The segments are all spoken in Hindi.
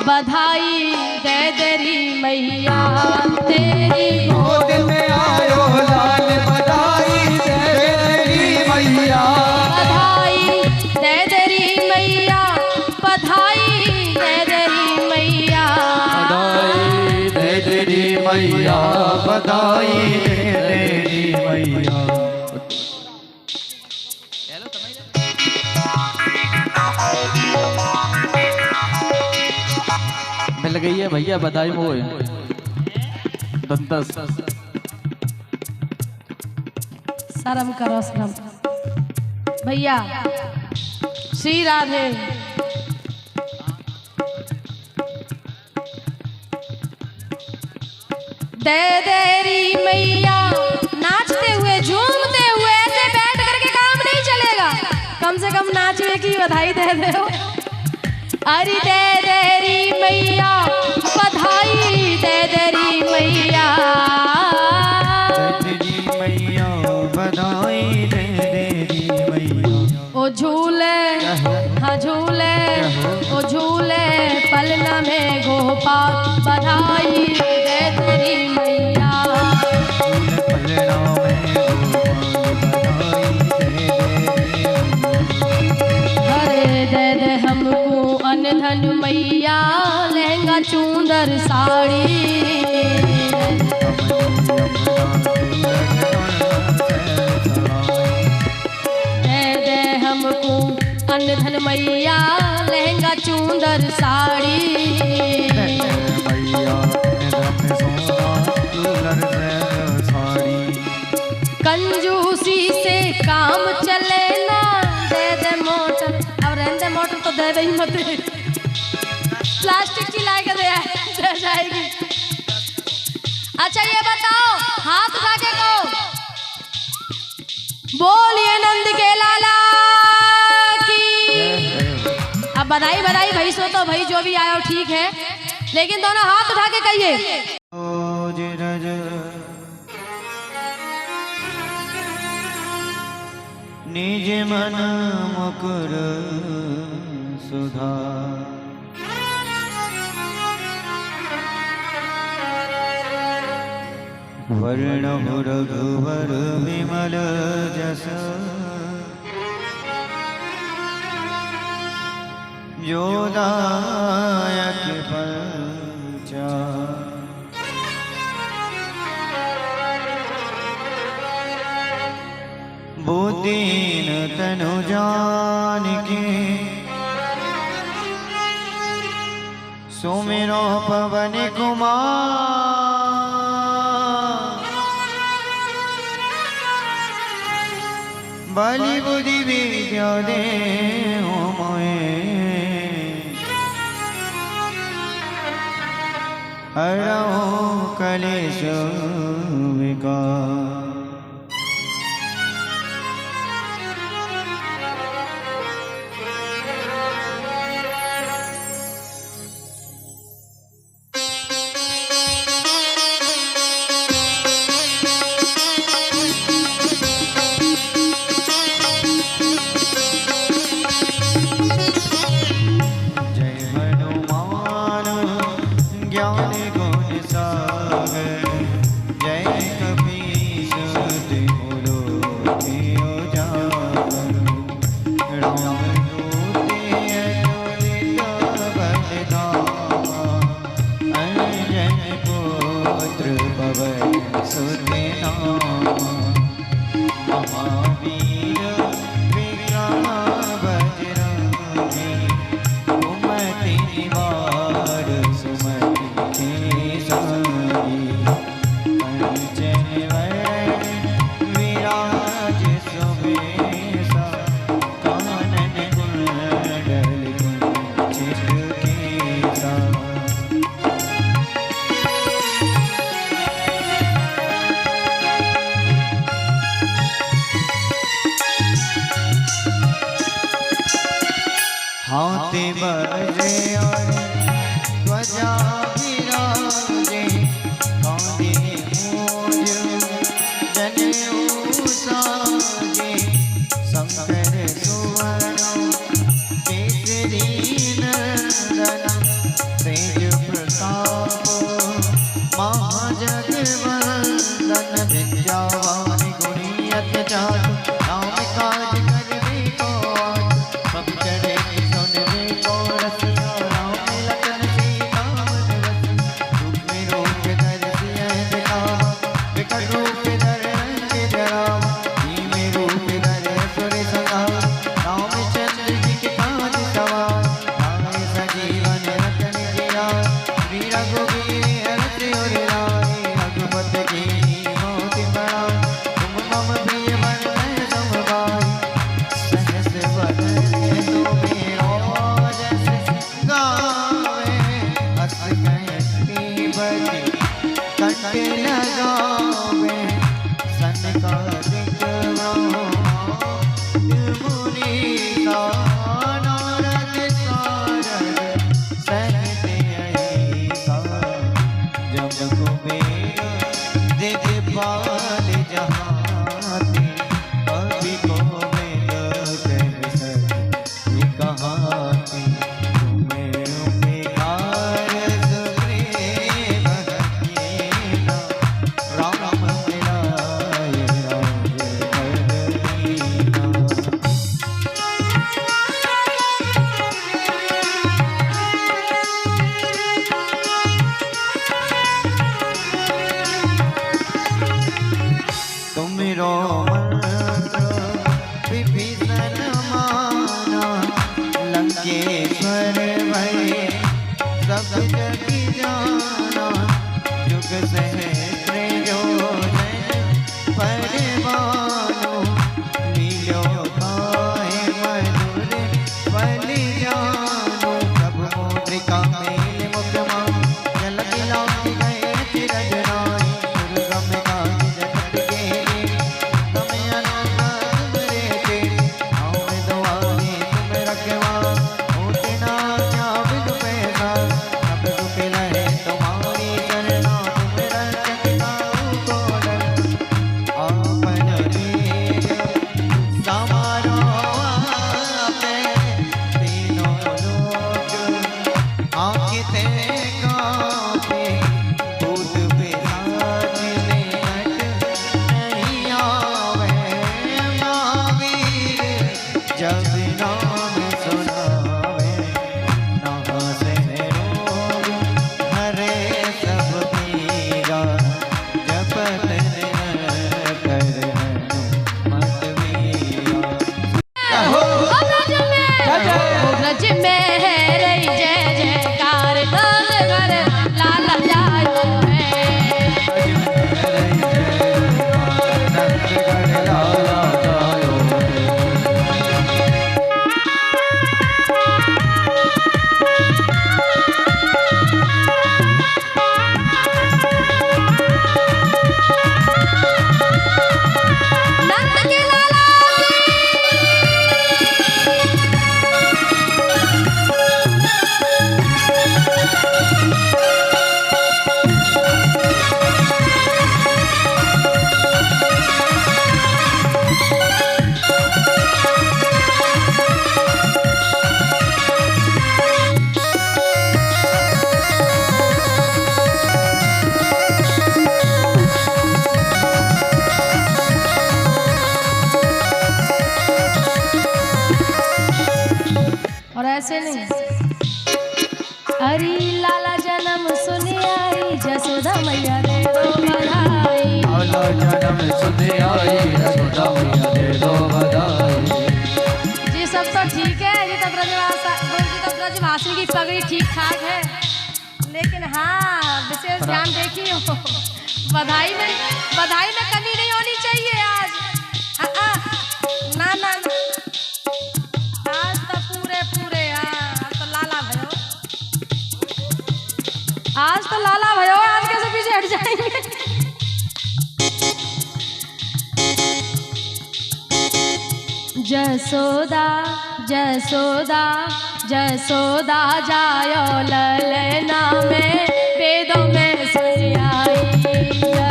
बधाई दे तेरी मैया तेरी गोद में आयो लाल बधाई दे तेरी मैया बधाई दे तेरी मैया बधाई दे तेरी मैया बधाई दे तेरी मैया बधाई दे तेरी मैया। मिल गई है भैया बधाई मोए दंतस शर्म करो शर्म भैया श्री राधे दे तेरी मैया नाचते हुए झूमते हुए ऐसे बैठ करके काम नहीं चलेगा कम से कम नाचने की बधाई दे दो अरे दे तेरी मैया बधाई दे तेरी मैया तेरी मैया बधाई दे तेरी मैया। ओ झूले हाँ झूले ओ झूले पलना में गोपाल बधाई दे तेरी मैया पलना में गोपाल बधाई दे अरे दे दे हमको अनधन मैया लहंगा चूंदर साड़ी दे दे हमको अनधन मैया लहंगा चूंदर साड़ी कंजूसी से काम चले ना दे दे मोटर अब रहने मोटर तो दे दे मत प्लास्टिक की ला के दे जाएगी। अच्छा ये बताओ हाथ उठा के कहो बोलिए नंद के लाला की। अब बधाई बधाई भाई सो तो भाई जो भी आया हो ठीक है लेकिन दोनों हाथ उठा के कहिए निज मन मुकुर सुधा वर्णहु रघुवर विमल जस जो दायक पंचा बुद्धिन तनु जानिके सुमिरो पवन कुमार बलि बुद्धि विद्या दे मोए हरौ कलेश विकार। ज्ञान गुण सागर जय कपीस तिहुलो उजागर। राम दूते अतुलित बलधामा अंजन पुत्र पवन सुत नामा। महावीर विक्रम बजरंगी सुमति निवार सुमति संगी। कंचन वरण विराज सुबेसा कानन कुंडल कुंचित केसा। हाथी बजे और ध्वजा विराजे कांधे मूंज जनेऊ साजे। शंकर सुवर्ण केसरी नंदन तेज प्रताप महाजगवंदन। विद्यावान गुणी अति चातुर नाम काज करबे को आतुर। सब चढ़े सुनबे को रसिया राम लखन सीता मन बसिया। रूप में रूप धर सिया दिखावा विकट रूप धर रंग जरावा। धीमे रूप धर असुर संहार रामचंद्र जी के काज सवार। लाए सजीवन रतन जिया श्री रघुवीर हरषि उर लाए। रघुपति कीन्ही बहुत बड़ाई तुम मम प्रिय भरत वैसे नहीं। अरे लाला जन्म सुने आई जसोदा मैया दे दो बधाई। लाला जन्म सुने आई जसोदा मैया दे दो बधाई। जी सब तो ठीक है, ये तो ब्रजभाषी की पगड़ी ठीक ठाक है, लेकिन हाँ विशेष ध्यान देखिए बधाई में कमी नहीं होनी चाहिए आज। ना ना ना, आज तो पूरे आज तो लाला भयो, आज तो लाला भयो, आज कैसे पीछे हट जाएंगे। जसोदा जसोदा जसोदा जायो ललना में वेदों में सुनी आई।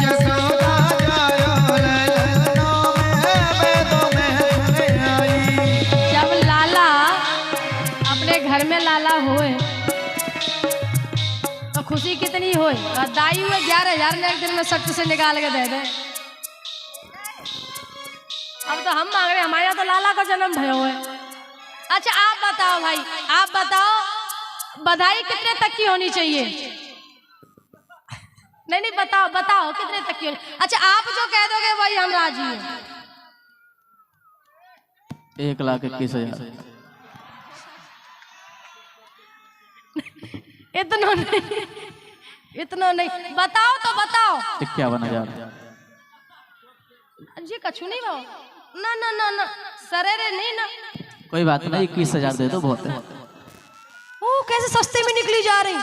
जसोदा जायो ललना में वेदों में सुनी आई। जब लाला अपने घर में लाला होए तो खुशी कितनी होए, और दाई हुए 11,000 ने एक दिन में सख्त से निकाल के दे दे। अब तो हम मांग रहे, हमारे यहाँ तो लाला का जन्म भयो है। अच्छा आप बताओ भाई, आप बताओ बधाई कितने तक की होनी चाहिए? नहीं बताओ कितने तक की होनी। अच्छा आप जो कह दोगे वही हम राजी हैं। 1,21,000। इतना नहीं, बताओ तो बताओ। 51,000। जी कछु नहीं भाव, ना ना ना ना सरेरे नहीं ना। कोई बात नहीं, 21,000 दे दो, बहुत है। ओ कैसे सस्ते में निकली जा रही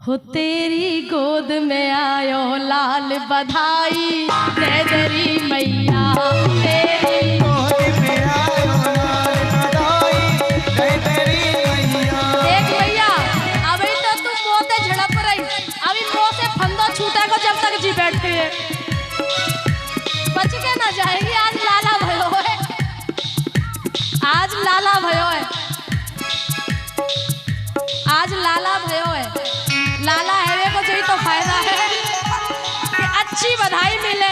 हो। तेरी गोद में आयो लाल बधाई दे तेरी मैया, तेरी गोद में आयो लाल बधाई दे तेरी मैया। देख भैया अभी तो तुम मोते झड़प रही, अभी मुंह से फंदा छूटा को जब तक जी बैठती है बच के ना जाएगी। आज लाला भयो है, आज लाला भयो है, आज लाला भयो है। लाला है को चाहिए तो फायदा है कि अच्छी बधाई मिले।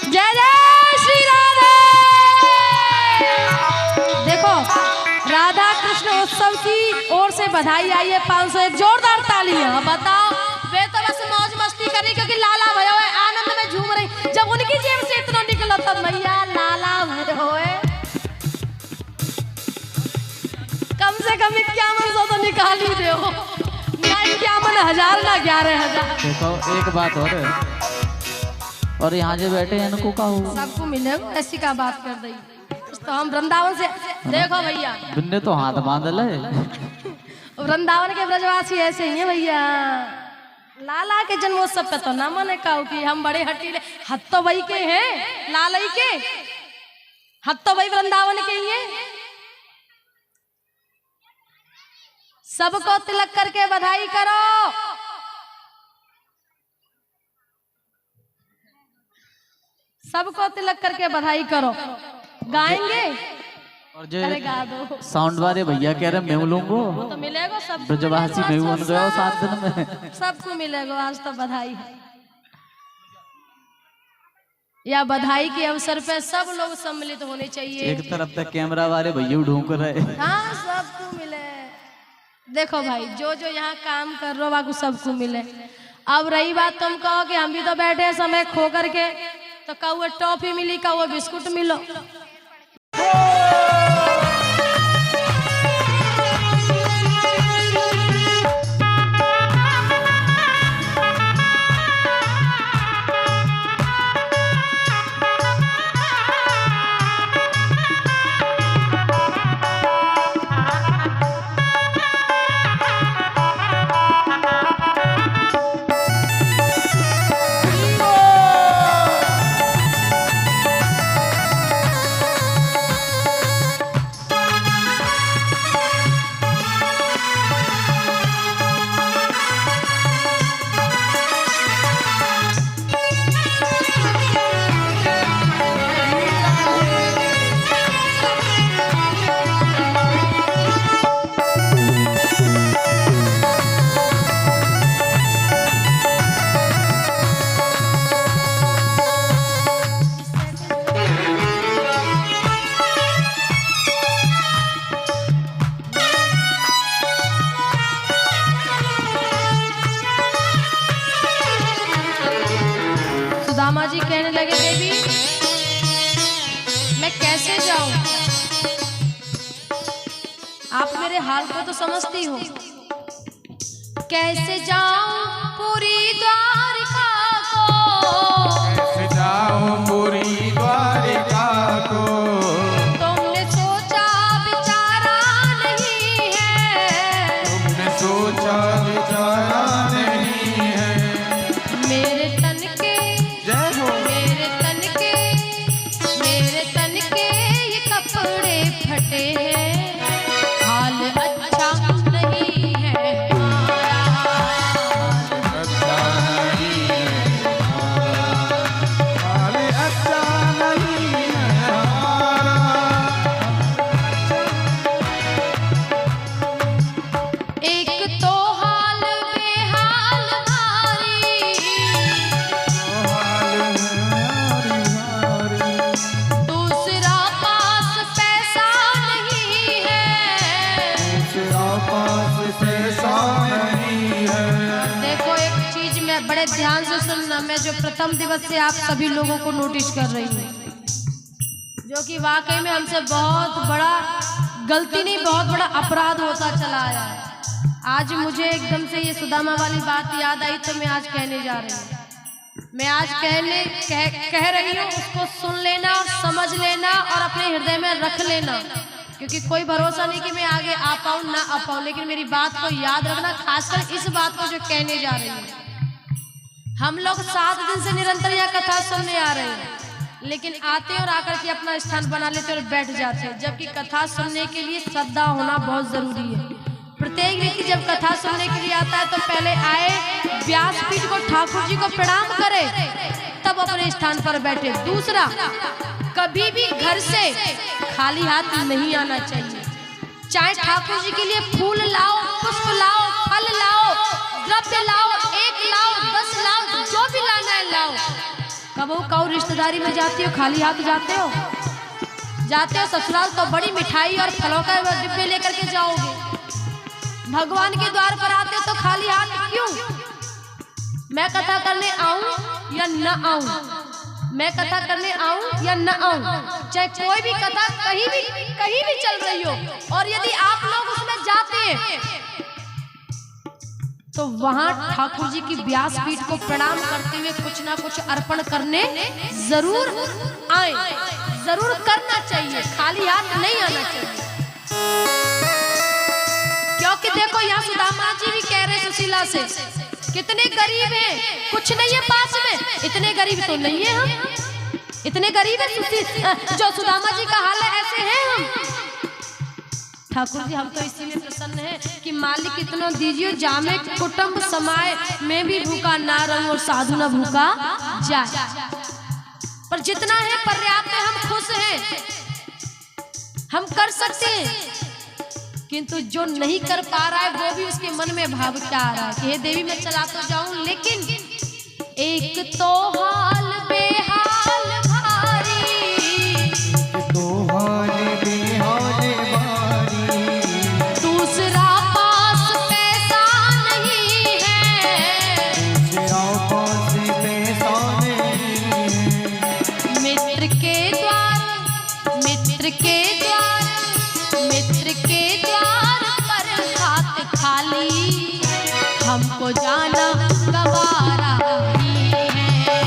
जय जय श्री राधे। देखो राधा कृष्ण उत्सव की ओर से बधाई आई है 501 जोरदार तालियां। बताओ वे तो बस मौज मस्ती कर रही क्योंकि लाला भयो है, आनंद में झूम रही। जब उनकी जेब से इतना निकला तब मैया लाला भयो है, कम से कम 5100 तो निकाल ही दो ना, 51,000 ना 11,000। देखो एक बात और यहाँ जो बैठे हैं इनको का हो, सबको मिलेगा, ऐसी का बात कर दी तो हम वृंदावन से। देखो भैया बिन्ने तो हाथ बांध ले, वृंदावन के ब्रजवासी ऐसे ही है भैया। लाला के जन्मोत्सव पे तो ना मने कहो कि हम बड़े हटीले, हद तो वही के हैं, लाला ही के हद तो वही वृंदावन के ही हैं। सबको तिलक करके बधाई करो। सबको तिलक करके बधाई करो। गाएंगे और जो अरे गा दो। साउंड वाले भैया कह रहे मैं लूंगो, वो तो मिलेगा सब ब्रजवासी में बन गया 7 दिन में, सबको मिलेगा। आज तो बधाई है, या बधाई के अवसर पे सब लोग सम्मिलित होने चाहिए। एक तरफ तक कैमरा वाले भैया ढूंढ रहे। हाँ सबको मिले। देखो भाई जो जो यहाँ काम कर रहे हो बाकी सबको मिले। अब रही बात तुम कहो कि हम भी तो बैठे समय खो करके, तो कहो टॉफी मिली, कहो बिस्कुट मिलो। सुदामा जी कहने लगे देवी मैं कैसे जाऊं, आप मेरे हाल को तो समझती हो। कैसे जाऊं पूरी द्वारिका को, कैसे जाऊं पूरी द्वारिका को, तुमने सोचा विचारा नहीं है, तुमने सोचा विचारा नहीं है। मेरे तन के जय हो। मेरे तन के ये कपड़े फटे हैं, हाल अच्छा नहीं है अच्छा नहीं है हाल अच्छा नहीं है हमारा। एक तो हाल बेहाल भारी, हाल हारी हारी, दूसरा पास पैसा नहीं है। तेरा पास पैसा नहीं है। देखो एक चीज में बड़े ध्यान से सुनना, मैं जो प्रथम दिवस से आप सभी लोगों को नोटिस कर रही हूँ, जो कि वाकई में हमसे बहुत बड़ा गलती नहीं, बहुत बड़ा अपराध होता चला आया है। आज मुझे एकदम से ये सुदामा वाली बात याद आई, तो मैं आज कहने जा रही हूँ। मैं आज कह रही हूँ, उसको सुन लेना, समझ लेना और अपने हृदय में रख लेना, क्योंकि कोई भरोसा नहीं कि मैं आगे आ पाऊँ ना आ पाऊँ, लेकिन मेरी बात को याद रखना, खासकर इस बात को जो कहने जा रही हूँ। हम लोग 7 दिन से निरंतर यह कथा सुनने आ रहे हैं, लेकिन आते और आकर के अपना स्थान बना लेते और बैठ जाते हैं, जबकि कथा सुनने के लिए श्रद्धा होना बहुत जरूरी है। प्रत्येक व्यक्ति जब कथा सुनने के लिए आता है तो पहले आए, व्यासपीठ को, ठाकुर जी को प्रणाम करे, तब अपने स्थान पर बैठे। दूसरा, कभी भी घर से खाली हाथ नहीं आना चाहिए। चाहे ठाकुर जी के लिए फूल लाओ, पुष्प लाओ, फल लाओ, द्रव्य लाओ, 1 लाओ, 10 लाओ, जो भी लाना है लाओ। कबो रिश्तेदारी में जाती हो खाली हाथ जाते हो ससुराल तो बड़ी मिठाई और फलों का डिब्बे लेकर के जाओगे। भगवान के द्वार पर आते हो तो खाली हाथ क्यों? मैं कथा करने आऊं या न आऊं, मैं कथा करने आऊं या न आऊं, चाहे कोई भी कथा कहीं भी चल रही हो, और यदि आप लोग उसमें जाते हैं तो वहां ठाकुर जी की व्यासपीठ को प्रणाम करते हुए कुछ ना कुछ अर्पण करने जरूर आए, जरूर करना चाहिए, खाली हाथ नहीं आना चाहिए। क्योंकि देखो यहाँ सुदामा जी भी कह रहे सुशीला से, कितने गरीब हैं, कुछ नहीं है पास में, इतने गरीब तो नहीं है हम, इतने गरीब है जो सुदामा जी का हाल है, ऐसे हैं हम। ठाकुर जी हम तो इसीलिए प्रसन्न है कि मालिक इतना दीजिए, जामे कुटुंब समाए में भी भूखा ना रहूं और साधु न भूखा जाए, पर जितना है पर्याप्त है, हम खुश हैं, हम कर सकते हैं। किंतु जो नहीं कर पा रहा है वो भी उसके मन में भाव क्या आ रहा है कि हे देवी मैं चला तो जाऊं, लेकिन एक तो हाल बेहाल भारी, तो हाल बेहाल भारी, दूसरा पास पैसा नहीं है, दूसरा पास पैसा नहीं है। मित्र के द्वार, मित्र के द्वार, मित्र के द्वार पर हाथ खाली, हमको जाना गवारा नहीं है,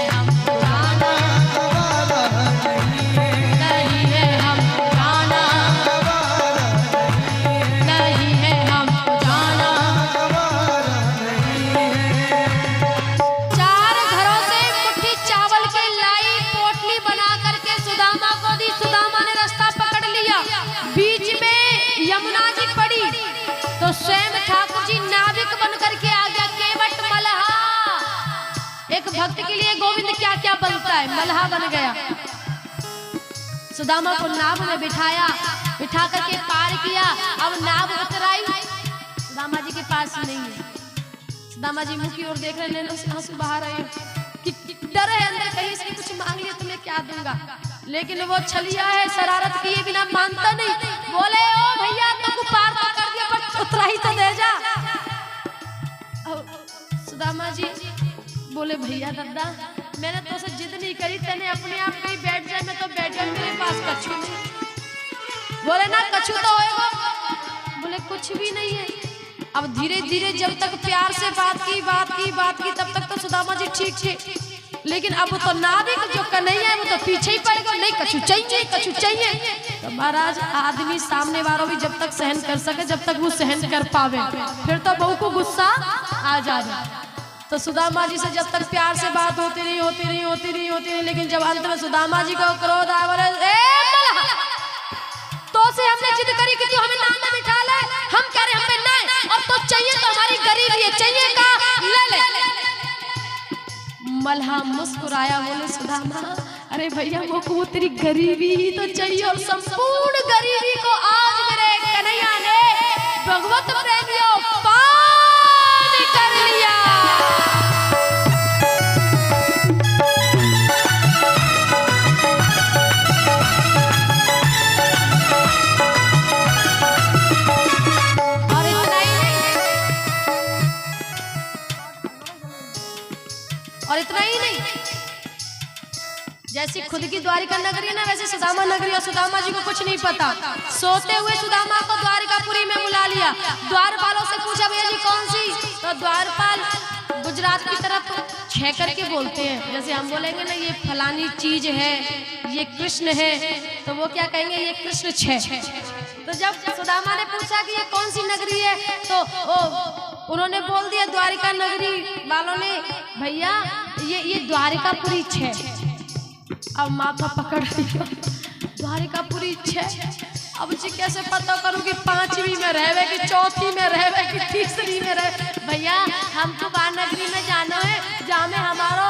हमको जाना गवारा नहीं है, नहीं है, हमको जाना गवारा नहीं है, हमको जाना। गवारा नहीं है। 4 घरों से मुट्ठी चावल की लाई, पोटली बना करके सुदामा को दी। सुदामा ने रास्ता पकड़ लिया, बीच में यमुना जी पड़ी तो स्वयं ठाकुर जी नाविक बन करके आ गया, केवट मलहा। एक भक्त के लिए गोविंद क्या क्या बनता है, मलहा बन गया। सुदामा को नाव में बिठाया, बिठा करके पार किया। अब नाव उतराई, सुदामा जी के पास नहीं है। सुदामा जी मुंह की ओर देख रहे हैं, आंसू बहा रहे हैं कि डर है अंदर, कहीं से कुछ मांग लिया तो मैं क्या दूंगा, लेकिन वो छलिया है, शरारत किए बिना मानता नहीं। बोले ओ भैया तुमको पार तो कर दिया पर उतरा ही तो दे जा। सुदामा जी बोले भैया दादा मैंने तो से जिद नहीं करी, तेने अपने आप कहीं बैठ जाए, मैं तो बैठ जाऊं, मेरे पास कछू नहीं। बोले ना कछू तो होएगा, बोले कुछ भी नहीं है। अब धीरे धीरे जब तक प्यार से बात की तब तक तो सुदामा जी ठीक थे, लेकिन अब तो नाविक जो कन्हैया है वो तो पीछे ही पड़ गया, नहीं कछू चाहिए। तो महाराज आदमी सामने वालों भी जब तक सहन कर सके, जब तक वो सहन कर पावे, फिर तो बहू को गुस्सा आ जाए। तो सुदामा जी से जब तक प्यार से बात होती नहीं, लेकिन जब अंत में सुदामा जी को क्रोध आया, बोले तो से हमने जिद करी कि तू हमें नाम में बिठा ले, हम कह रहे हमें नहीं, और तो चाहिए तो हमारी गरीबी है, चाहिए का ले। मल्हा मुस्कुराया, बोले सुदामा अरे भैया वो तेरी गरीबी ही तो चाहिए, और संपूर्ण गरीबी को आज मेरे कन्हैया ने भगवत प्रेमियों पान कर लिया। और इतना ही नहीं, जैसी खुद की द्वारिका नगरी है ना, वैसे सुदामा नगरी, और सुदामा जी को कुछ नहीं पता। सोते हुए सुदामा को द्वारिकापुरी में बुला लिया, द्वारपालों से पूछा भैया जी कौन सी, तो द्वारपाल गुजरात की तरफ छह करके बोलते हैं, जैसे हम बोलेंगे ना ये फलानी चीज है, ये कृष्ण है, तो वो क्या कहेंगे ये कृष्ण छह। तो जब सुदामा ने पूछा कि ये कौन सी नगरी है, तो उन्होंने बोल दिया द्वारिका नगरी वालों ने, भैया ये द्वारिकापुरी 6। अब माथा पकड़ लिया, द्वारिकापुरी 6। अब जी कैसे पता करूं कि 5वीं में रहवे कि 4थी में रहवे कि 3री में रहे। भैया हम तो नगरी में जाना है जहाँ में हमारा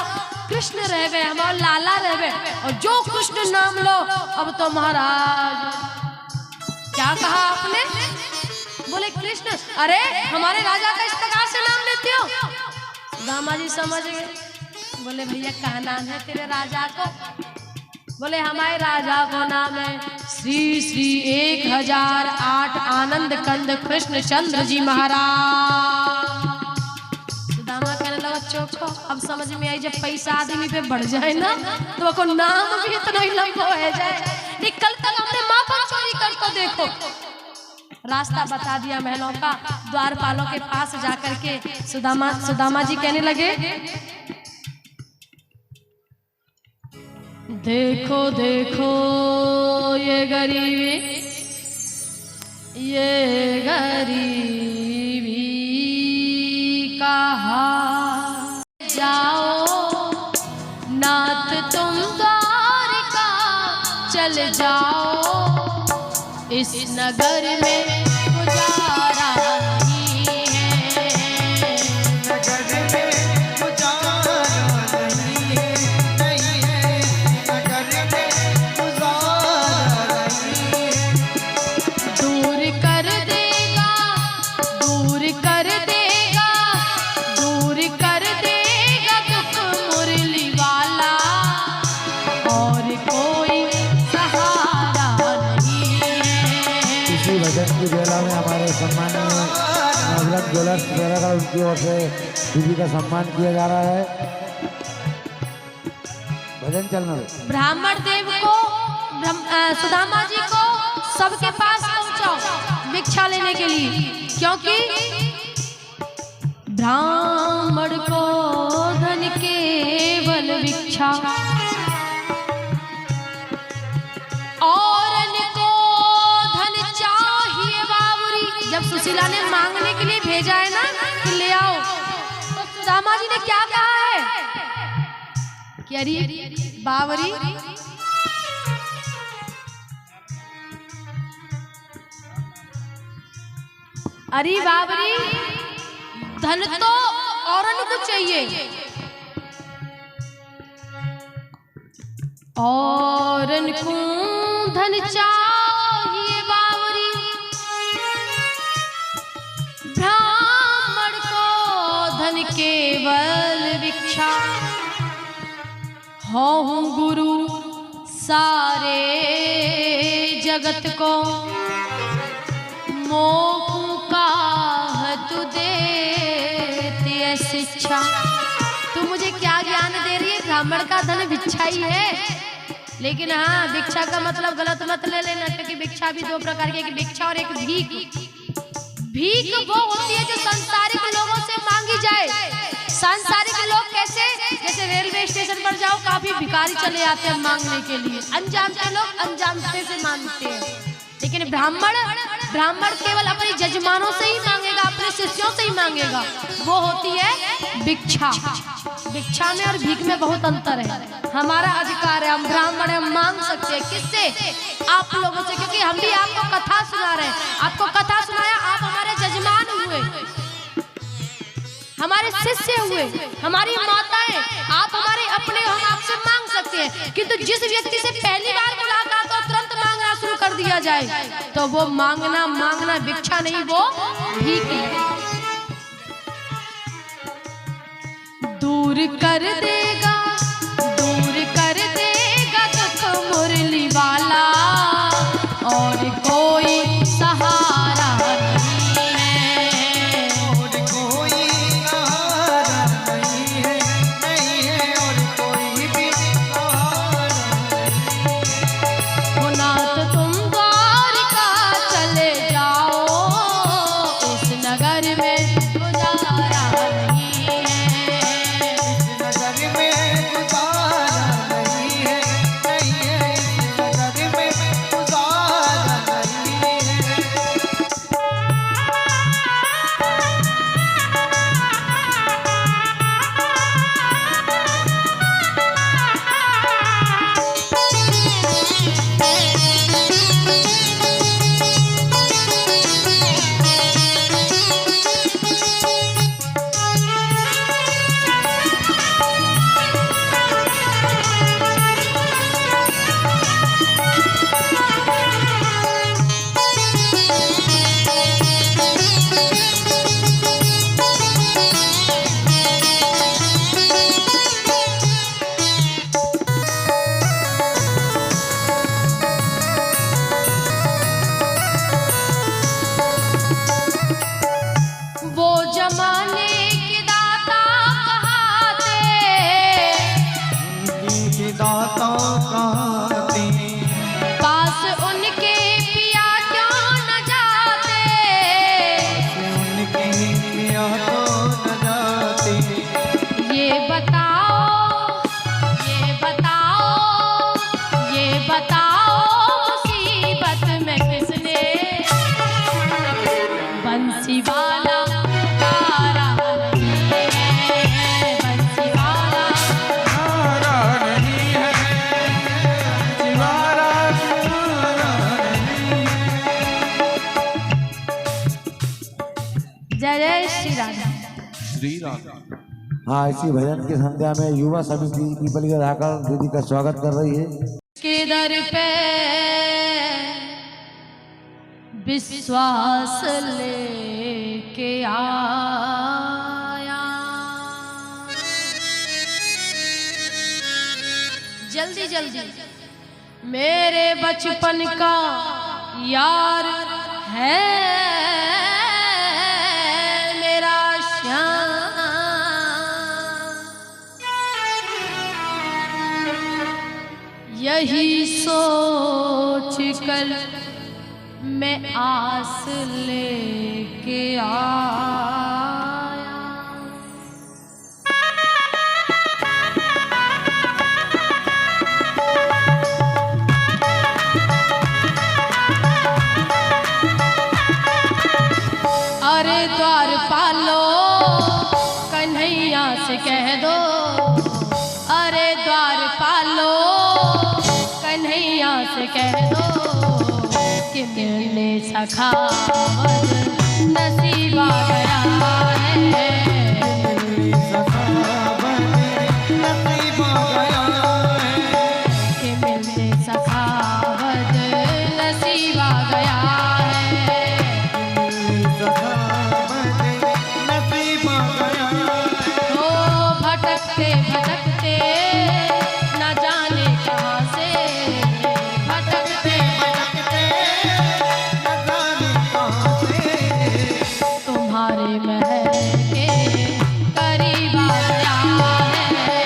कृष्ण रहवे, हमारा लाला रहवे, और जो कृष्ण नाम लो। अब तो महाराज क्या कहा आपने, बोले कृष्ण, अरे हमारे राजा का इस प्रकार से नाम लेते हो। सुदामा जी समझ गए, बोले भैया क्या नाम है तेरे राजा को, बोले हमारे राजा को नाम है श्री 1008 आनंद कंद कृष्ण चंद्र जी महाराज। सुदामा कहने लगा चौको, अब समझ में आई जब पैसा आदमी पे बढ़ जाए ना तो वो नाम भी इतना ही लंबा हो जाए। कल तक हमने माखन चोरी कर तो देखो, रास्ता बता दिया महलों का। द्वारपालों के पास जाकर के सुदामा जी कहने लगे, देखो देखो ये गरीबी का हाल, जाओ नाथ तुम द्वारिका चल जाओ, इस नगर में गुजारा नहीं है, नगर में गुजारा नहीं है, नगर में गुजारा नहीं है। दूर कर देगा, दूर कर देगा, दूर कर देगा दुख मुरली वाला, और कोई सहारा नहीं है। इसी भजन की बेला में हमारे सम्मानीय नवलख ज्वेलर्स वगैरह उनकी ओर से दीदी का सम्मान किया जा रहा है। भजन चलना है। ब्राह्मण देव को सुदामा जी को सबके पास पहुंचाओ भिक्षा लेने के लिए, क्योंकि ब्राह्मण को धन केवल भिक्षा, और को धन चाहिए बावरी। जब सुशीला ने मांगने के लिए भेजा है ना कि ले आओ, तो सुदामा जी ने क्या कहा है कि अरे बावरी, अरे बावरी धन तो औरन को चाहिए, औरन को धन चाहिए बावरी, ब्राह्मण को धन केवल भिक्षा। हूँ गुरु सारे जगत को, मोह का तू देती है शिक्षा। तू मुझे क्या ज्ञान दे रही है ब्राह्मण का धन भिक्षा ही है। लेकिन हाँ, भिक्षा का मतलब गलत मत ले लेना, क्योंकि भिक्षा भी दो प्रकार की, एक भिक्षा और एक भीख। भीख वो होती है जो सांसारिक लोगों से मांगी जाए। सांसारिक लोग कैसे? जैसे रेलवे स्टेशन पर जाओ, काफी भिखारी चले आते हैं मांगने के लिए, अनजानते लोग अनजानते से मांगते हैं। लेकिन ब्राह्मण केवल अपने जजमानों से ही मांगेगा, अपने शिष्यों से ही मांगेगा, वो होती है भिक्षा। भिक्षा में और भीख में बहुत अंतर है। हमारा अधिकार है, हम ब्राह्मण हैं, हम मांग सकते हैं। किससे? आप लोगों से, क्योंकि हम भी आपको कथा सुना रहे हैं। आपको कथा सुनाया, आप हमारे जजमान हुए, हमारे शिष्य हुए, हमारी माताएं, आप हमारे अपने, हम आपसे मांग सकते हैं। किंतु जिस व्यक्ति से पहली बार मुलाकात हो, तुरंत मांगना शुरू कर दिया जाए, तो वो मांगना भिक्षा नहीं, वो भीख है। दूर कर देगा दुख मुरली वाला, और कोई सहारा नहीं है। और कोई सहारा नहीं है, और कोई भी सहारा नहीं। हो नाथ तुम द्वारिका चले जाओ, इस नगर में गुजारा नहीं है। इस नगर में गुजारा नहीं है, इस नगर में गुजारा नहीं है। वो जमाने के दाता कहाते, उनकी दाता कहते, पास उनके पिया क्यों न जाते। उनके पिया तो न जाते। ये बताओ मुसीबत में किसने बंसी वाला पुकारा नहीं है, बंसी वाला। हमारा नहीं है, हमारा नहीं जय जय श्री राधा। श्री राधा। हाँ, इसी भजन की संध्या में युवा समिति पीपल धाकर दीदी का स्वागत कर रही है। के दर पे विश्वास लेके आया, जल्दी जल्दी मेरे बचपन का यार है मेरा श्याम। यही सोच कर मैं आस लेके आया। अरे द्वारपालो कन्हैया से कह दो, अरे द्वारपालो कन्हैया से कह दो कि मिलने सखावत नसीब आ गया है। नसीब आ गया है, कि मिलने सखावत नसीब आ गया है। नसीब आ गया है। ओ भटकते भटकते न जाने कहाँ से, भटकते भटकते न जाने कहाँ से, तुम्हारे महल के करीब आ गया है।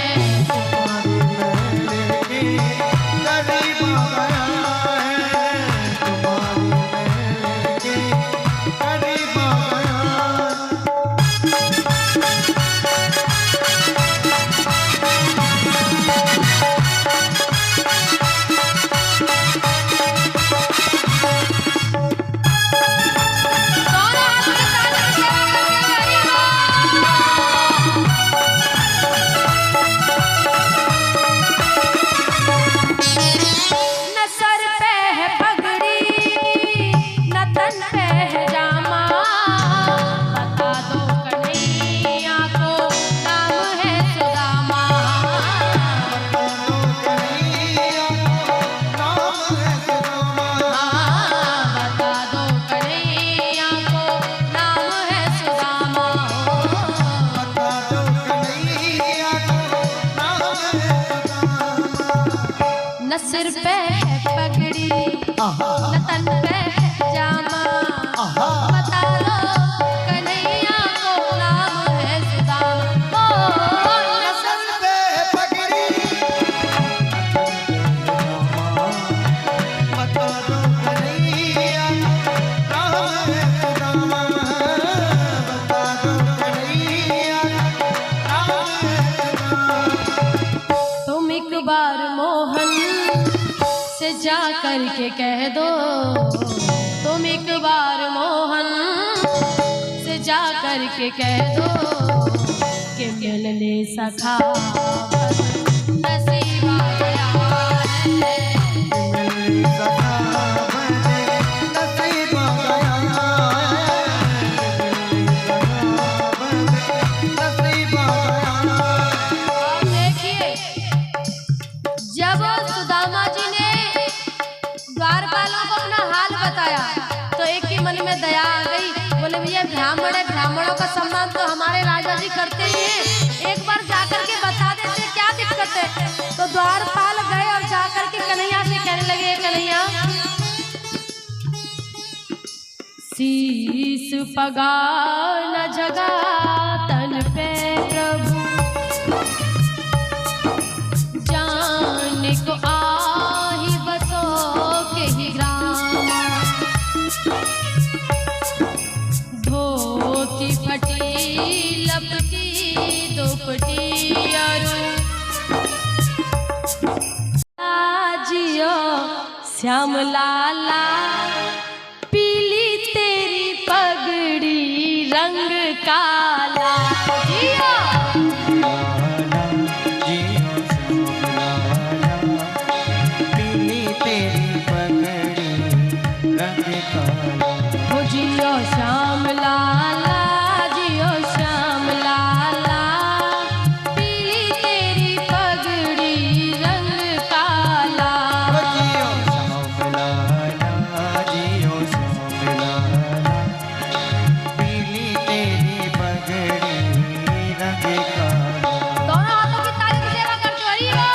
सिर पे है पगड़ी न तन पे है जामा बता दो कन्हैया को नाम है सुदामा न सिर पे पगड़ी बता दो कन्हैया राम है सुदामा बता दो कन्हैया राम है सुदामा। तुम एक बार मोहन से जा करके कह दो तुम एक बार मोहन से जा करके कह दो कि मिलने सखा नसीबा गया है और देखिए जब सुदामा जी ने द्वारपालों को अपना हाल बताया तो एक ही मन में दया आ गई। बोले भैया ब्राह्मण है, ब्राह्मणों का सम्मान तो हमारे राजा जी करते ही हैं, एक बार जाकर के बता देते क्या दिक्कत है। तो द्वारपाल गए और जाकर के कन्हैया से कहने लगे कन्हैया शीस पगा न जगा तन पे प्रभु जान को आही बसो के ही ग्राम धोती फटी लपटी दुपटी अरु जियो श्याम लाला पीली तेरी पगड़ी रंग काला जियो हो जियो श्याम लाला जियो श्याम लाला पीली तेरी पगड़ी रंग काला दोनों हाथों की ताली की सेवा करते हो हरि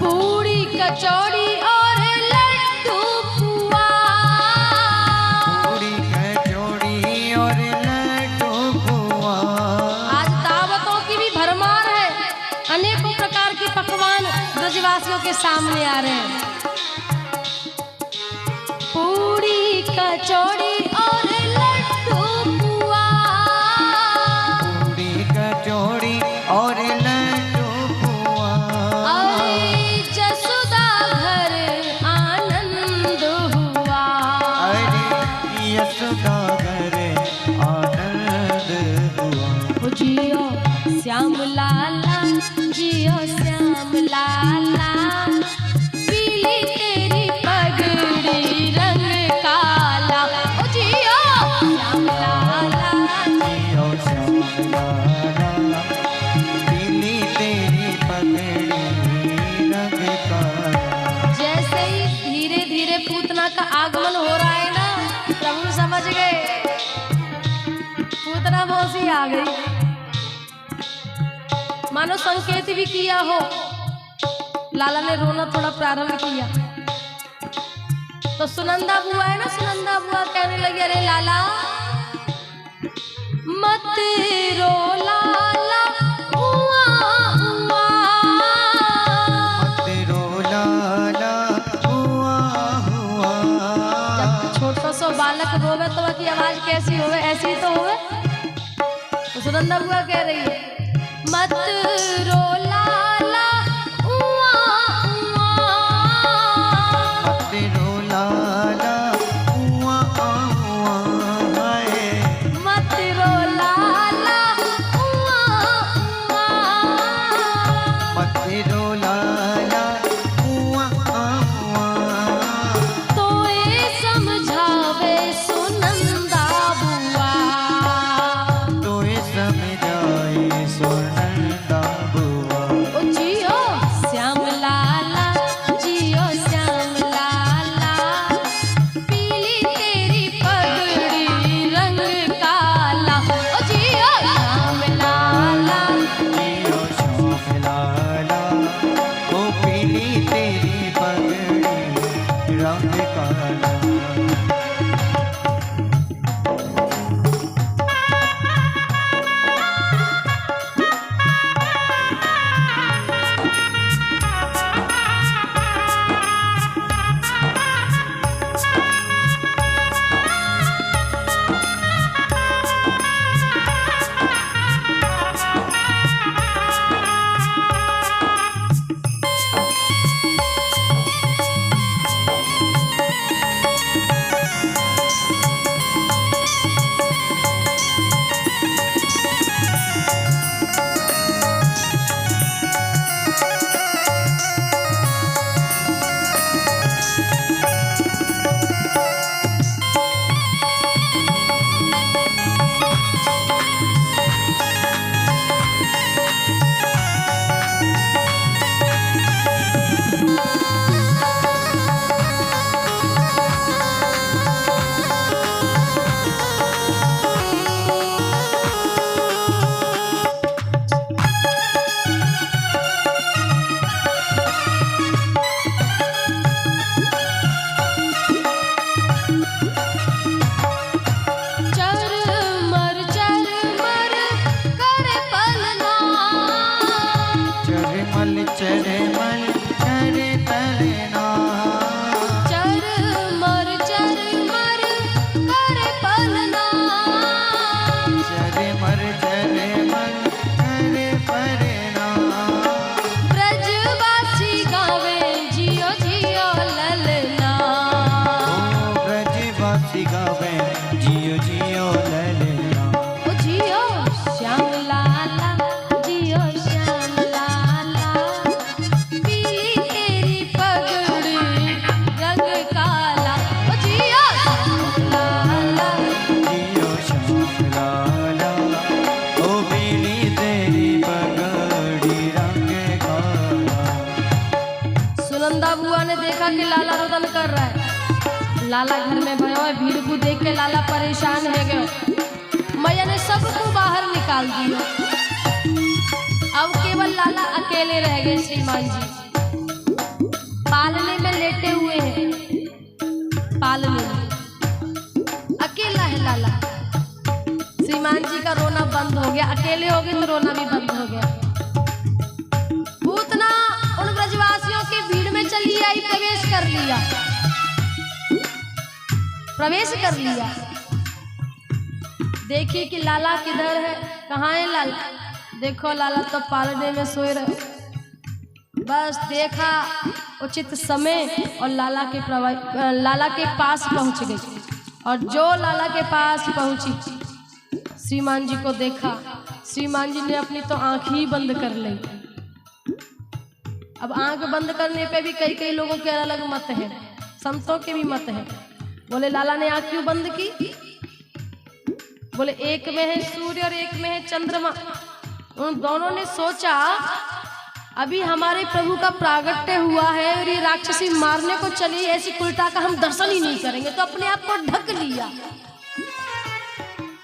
पूरी कचौड़ी और लड्डू पुआ आज दावतों की भी भरमार है। अनेकों प्रकार के पकवान ब्रजवासियों के सामने आ रहे हैं। पूरी कचौड़ी और लड्डू पुआ और लड्डू पुआ आई जसोदा घर आनंद हुआ अरे यशोदा घर आनंद हुआ। हो जियो श्याम लाला जियो श्याम लाला पीली तेरी पगड़ी रंग काला हो जियो श्याम लाला जियो श्याम लाला पीली तेरी पगड़ी रंग काला। जैसे ही धीरे धीरे पूतना का आगमन हो रहा है ना प्रभु समझ गए पूतना मौसी आ गई। मानो संकेत भी किया हो। लाला ने रोना थोड़ा प्रारंभ किया तो सुनंदा बुआ है ना, सुनंदा बुआ कहने लगी अरे लाला मत रो लाला उआ उआ तेरो लाला हुआ हुआ। जब छोटा सा बालक रोवे तो की आवाज कैसी होवे, ऐसी तो होवे। तो सुनंदा बुआ कह रही है मत रो लाला उआ उआ तेरो लाला हुआ हुआ है। मत रो लाला उआ उआ तेरो लाला हुआ हुआ चढ़े मल करे तलना चरमर चरमर करे पलना चरे मल करे परना ब्रजवासी गावे जियो जियो ललना ओ ब्रजवासी गावे जियो जियो ललना ओ जियो श्याम लाला जियो श्याम लाला पीली तेरी पगड़ी रंग काला ओ जियो श्याम लाला जियो श्याम लाला ओ पीली तेरी पगड़ी रंग काला। सुनंदा बुआ ने देखा कि लाला रुदन कर रहा है। लाला घर में भयो है, भीड़ को देख के लाला परेशान हो गए। मैया ने सबको बाहर निकाल दिया। अब केवल लाला अकेले रह गए। श्रीमान जी पालने में लेटे हुए हैं, पालने में अकेला है लाला। श्रीमान जी का रोना बंद हो गया, अकेले हो गए तो रोना भी बंद हो गया। पूतना उन ब्रजवासियों की भीड़ में चली आई, प्रवेश कर लिया। देखिए कि लाला किधर है, कहाँ है लाला। देखो लाला तो पालने में सोए रहे। बस देखा उचित समय और लाला के पास पहुंच गई। और जो लाला के पास पहुंची, श्रीमान जी को देखा। श्रीमान जी ने अपनी तो आंख ही बंद कर ली। अब आंख बंद करने पे भी कई कई लोगों के अलग मत है, संतों के भी मत है। बोले लाला ने आंख क्यों बंद की? बोले एक में है सूर्य और एक में है चंद्रमा। उन दोनों ने सोचा अभी हमारे प्रभु का प्रागट्य हुआ है और ये राक्षसी मारने को चली, ऐसी उल्टा का हम दर्शन ही नहीं करेंगे, तो अपने आप को ढक लिया।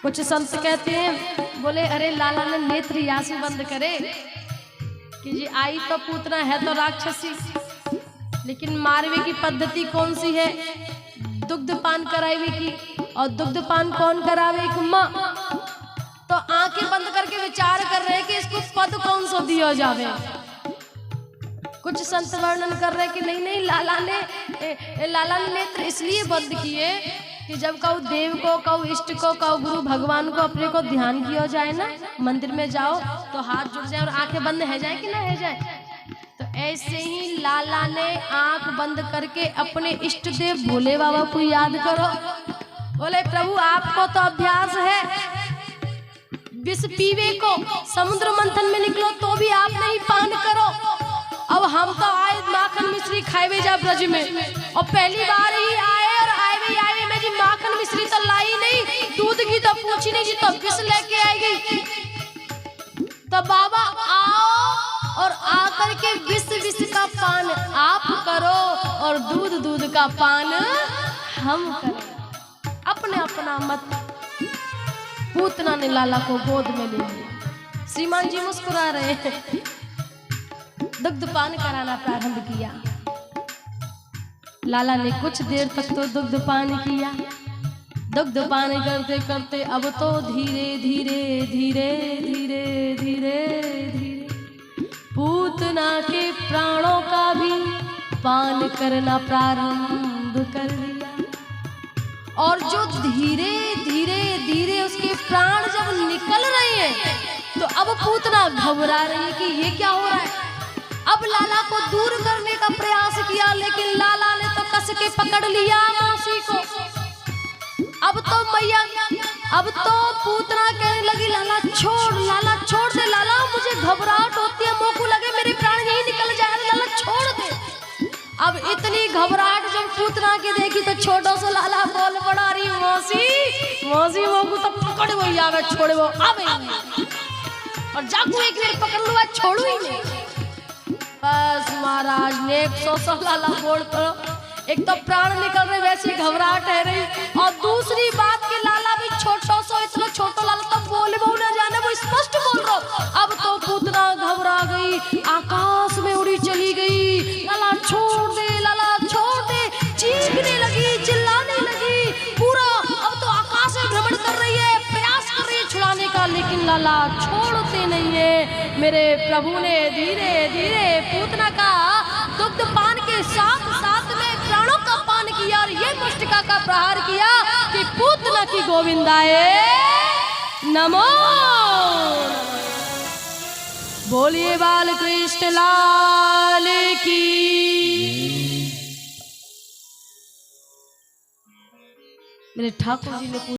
कुछ संत कहते हैं, बोले अरे लाला ने नेत्र यहाँ से बंद करे कि जी आई तो पूतना है तो राक्षसी, लेकिन मारवे की पद्धति कौन सी है? दुग्ध पान करावे की। और दुग्ध पान कौन करावे? एक माँ। तो आंखें बंद करके विचार कर रहे हैं कि इसको पद कौन सा दिया जावे। कुछ संत वर्णन कर रहे हैं कि नहीं नहीं, लाला ने नेत्र इसलिए बंद किए कि जब कहो देव को, कहो इष्ट को, कहो गुरु भगवान को अपने को ध्यान किया जाए ना, मंदिर में जाओ तो हाथ जुड़ जाए और आंखें बंद है जाए कि ना है जाए। तो ऐसे ही लाला ने आंख बंद करके अपने इष्ट देव भोले बाबा को याद करो। बोले प्रभु आपको तो अभ्यास है विष पीवे को, समुद्र मंथन में निकलो तो भी आप नहीं पान करो। अब हम तो आए माखन मिश्री खाए जा ब्रज में, और पहली बार ही आए और आए में जी माखन मिश्री तो लाई नहीं, दूध की तो पूछी नहीं जी, तो विष लेके आई गई। तो बाबा आओ और आकर के विष का पान आप करो और दूध का पान हम करें। अपने अपना मत। पूतना ने लाला को गोद में ले लिया। श्रीमान जी मुस्कुरा रहे हैं। दुग्ध पान कराना प्रारंभ किया। लाला ने कुछ देर तक तो दुग्ध पान किया। दुग्ध पान करते करते अब तो धीरे धीरे धीरे धीरे धीरे धीरे पूतना के प्राणों का भी पान करना प्रारंभ कर दिया। और जो धीरे धीरे धीरे उसके प्राण जब निकल रहे हैं, तो अब पूतना घबरा रही है कि ये क्या हो रहा है। अब लाला को दूर करने का प्रयास किया, लेकिन लाला ने तो कस के पकड़ लिया मौसी को। अब तो मैया, अब तो पूतना कहने लगी लाला छोड़ दे लाला, मुझे घबराहट होती है, मोको लगे मेरे प्राण यही निकल जाए, लाला छोड़ दे। अब इतनी घबराहट जब पूतना की देखी तो छोटो सा लाला बोल पड़ा, रही मौसी मोको तो पकड़ वो आवे, छोड़े वो आवे और जाकू एक बार पकड़ लो, छोड़ू ही नहीं। बस महाराज ने 100 लाला बोल करो। एक तो प्राण निकल रहे, वैसे घबराहट है रही, और दूसरी बात कि लाला भी छोटो सो, इतना छोटो लाला तो बोले वो ना जाने, वो स्पष्ट बोल रहा। अब तो पूतना घबरा गई, आकाश में उड़ी चली गई। लाला छोड़ दे, चीखने लगी, चिल्लाने लगी पूरा। अब तो आकाश में भ्रमण कर रही है, प्रयास कर रही है छुड़ाने का, लेकिन लाला छोड़ते नहीं है। मेरे प्रभु ने धीरे धीरे पूतना का दुग्ध पान के साथ साथ में प्राणों का पान किया और ये मुष्टिका का प्रहार किया कि पूतना की गोविंदाए नमो। बोलिए बाल कृष्ण लाल की। मेरे ठाकुर जी ने